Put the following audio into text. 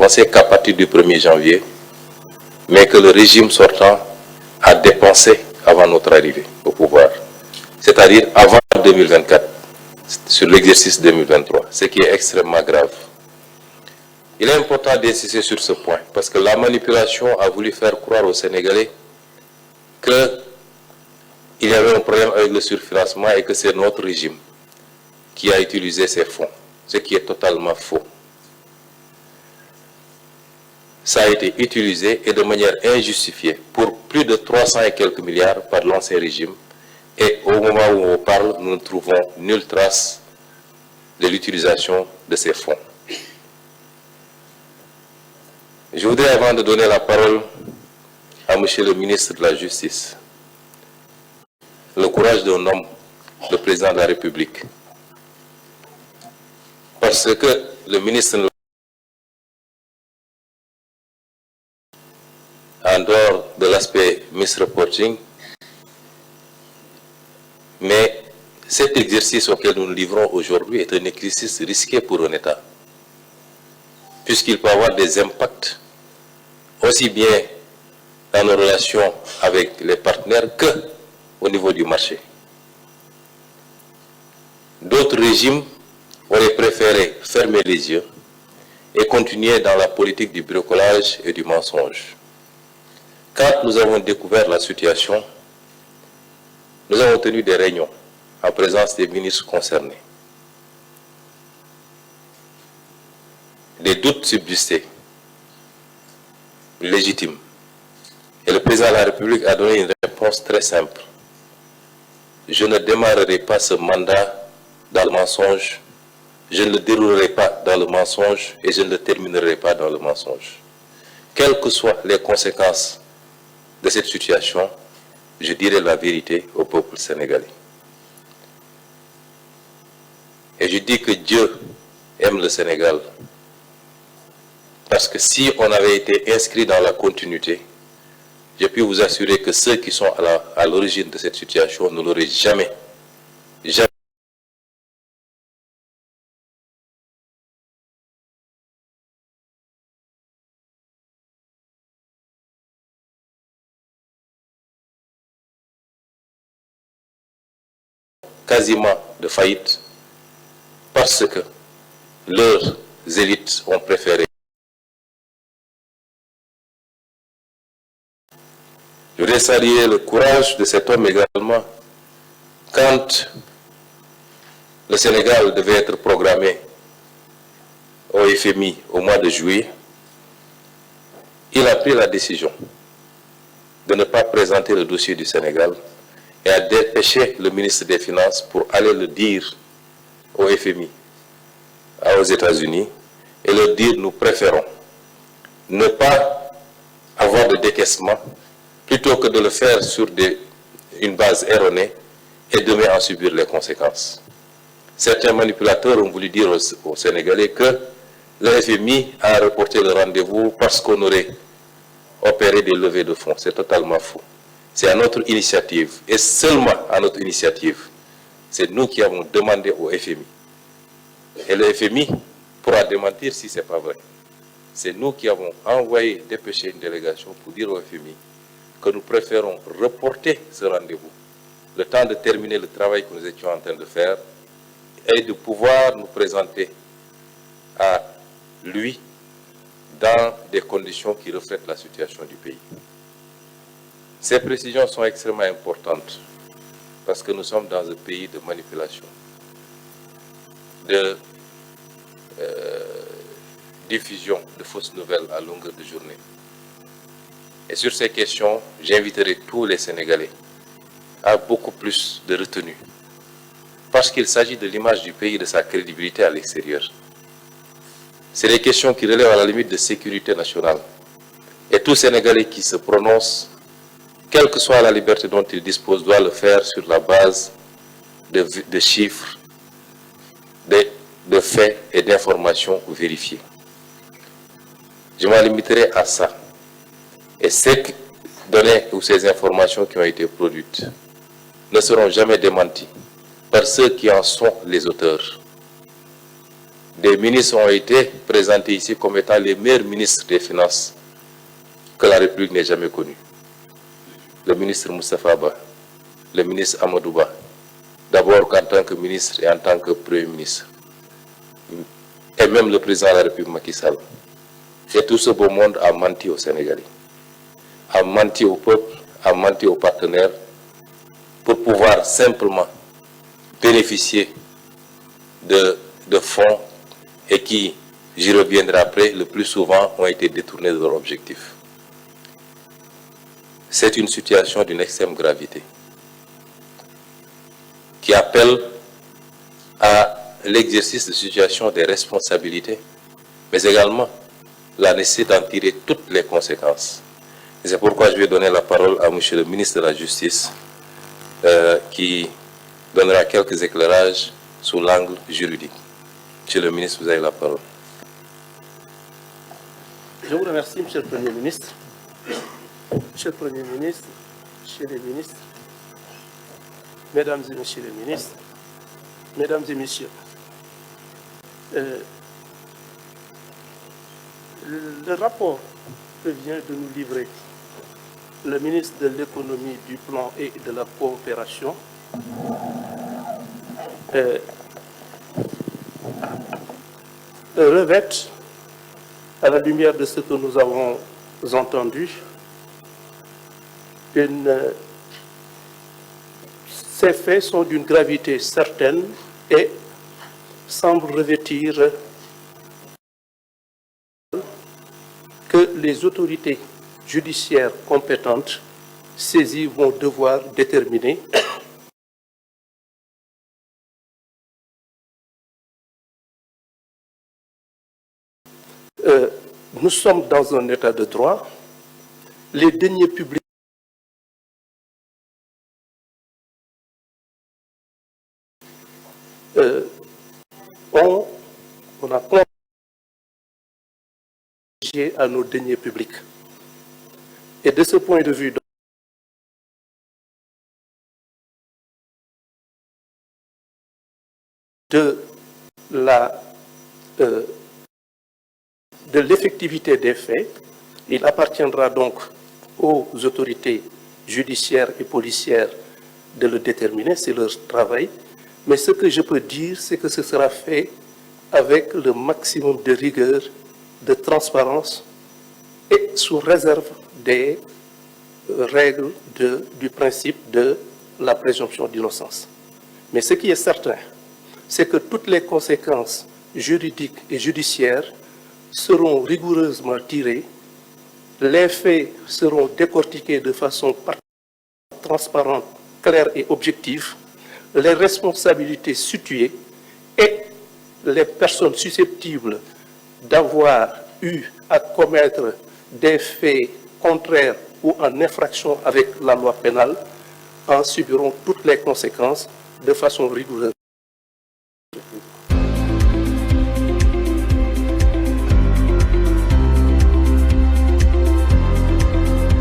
dépensé qu'à partir du 1er janvier, mais que le régime sortant a dépensé avant notre arrivée au pouvoir, c'est-à-dire avant 2024, sur l'exercice 2023, ce qui est extrêmement grave. Il est important d'insister sur ce point, parce que la manipulation a voulu faire croire aux Sénégalais qu'il y avait un problème avec le surfinancement et que c'est notre régime qui a utilisé ces fonds, ce qui est totalement faux. Ça a été utilisé et de manière injustifiée pour plus de 300 et quelques milliards par l'ancien régime. Et au moment où on parle, nous ne trouvons nulle trace de l'utilisation de ces fonds. Je voudrais, avant de donner la parole à Monsieur le ministre de la Justice, le courage d'un homme, le président de la République. Parce que le ministre, en dehors de l'aspect misreporting, mais cet exercice auquel nous nous livrons aujourd'hui est un exercice risqué pour un État, puisqu'il peut avoir des impacts aussi bien dans nos relations avec les partenaires qu'au niveau du marché. D'autres régimes auraient préféré fermer les yeux et continuer dans la politique du bricolage et du mensonge. Quand nous avons découvert la situation, nous avons tenu des réunions en présence des ministres concernés. Des doutes subsistaient, légitimes. Et le président de la République a donné une réponse très simple. Je ne démarrerai pas ce mandat dans le mensonge, je ne le déroulerai pas dans le mensonge et je ne le terminerai pas dans le mensonge. Quelles que soient les conséquences de cette situation, je dirai la vérité au peuple sénégalais. Et je dis que Dieu aime le Sénégal. Parce que si on avait été inscrit dans la continuité, je puis vous assurer que ceux qui sont à l'origine de cette situation ne l'auraient jamais quasiment de faillite, parce que leurs élites ont préféré. Je voudrais saluer le courage de cet homme également. Quand le Sénégal devait être programmé au FMI au mois de juillet, il a pris la décision de ne pas présenter le dossier du Sénégal et a dépêché le ministre des Finances pour aller le dire au FMI, aux États-Unis, et leur dire nous préférons ne pas avoir de décaissement plutôt que de le faire sur une base erronée et demain en subir les conséquences. Certains manipulateurs ont voulu dire aux Sénégalais que le FMI a reporté le rendez-vous parce qu'on aurait opéré des levées de fonds. C'est totalement faux. C'est à notre initiative, et seulement à notre initiative. C'est nous qui avons demandé au FMI. Et le FMI pourra démentir si ce n'est pas vrai. C'est nous qui avons envoyé, dépêché une délégation pour dire au FMI que nous préférons reporter ce rendez-vous, le temps de terminer le travail que nous étions en train de faire, et de pouvoir nous présenter à lui dans des conditions qui reflètent la situation du pays. Ces précisions sont extrêmement importantes parce que nous sommes dans un pays de manipulation, de diffusion de fausses nouvelles à longueur de journée. Et sur ces questions, j'inviterai tous les Sénégalais à beaucoup plus de retenue, parce qu'il s'agit de l'image du pays et de sa crédibilité à l'extérieur. C'est des questions qui relèvent à la limite de sécurité nationale. Et tout Sénégalais qui se prononce, quelle que soit la liberté dont il dispose, doit le faire sur la base de chiffres, de faits et d'informations vérifiées. Je m'en limiterai à ça. Et ces données ou ces informations qui ont été produites ne seront jamais démenties par ceux qui en sont les auteurs. Des ministres ont été présentés ici comme étant les meilleurs ministres des Finances que la République n'ait jamais connus. Le ministre Moustapha Ba, le ministre Amadou Ba, d'abord en tant que ministre et en tant que Premier ministre, et même le président de la République Macky Sall. Et tout ce beau monde a menti aux Sénégalais, a menti au peuple, a menti aux partenaires pour pouvoir simplement bénéficier de fonds et qui, j'y reviendrai après, le plus souvent ont été détournés de leur objectif. C'est une situation d'une extrême gravité qui appelle à l'exercice de situation des responsabilités, mais également la nécessité d'en tirer toutes les conséquences. Et c'est pourquoi je vais donner la parole à M. le ministre de la Justice qui donnera quelques éclairages sous l'angle juridique. Monsieur le ministre, vous avez la parole. Je vous remercie, Monsieur le Premier ministre. Monsieur le Premier ministre, Monsieur les ministres, Mesdames et Messieurs les ministres, Mesdames et Messieurs, le rapport que vient de nous livrer le ministre de l'Économie, du Plan et de la Coopération revêt, à la lumière de ce que nous avons entendu, ces faits sont d'une gravité certaine et semblent revêtir que les autorités judiciaires compétentes saisies vont devoir déterminer nous sommes dans un état de droit. Les deniers publics on a contribué à nos deniers publics. Et de ce point de vue, de l'effectivité des faits, il appartiendra donc aux autorités judiciaires et policières de le déterminer, c'est leur travail. Mais ce que je peux dire, c'est que ce sera fait avec le maximum de rigueur, de transparence et sous réserve des règles du principe de la présomption d'innocence. Mais ce qui est certain, c'est que toutes les conséquences juridiques et judiciaires seront rigoureusement tirées, les faits seront décortiqués de façon transparente, claire et objective, les responsabilités situées et les personnes susceptibles d'avoir eu à commettre des faits contraires ou en infraction avec la loi pénale en subiront toutes les conséquences de façon rigoureuse.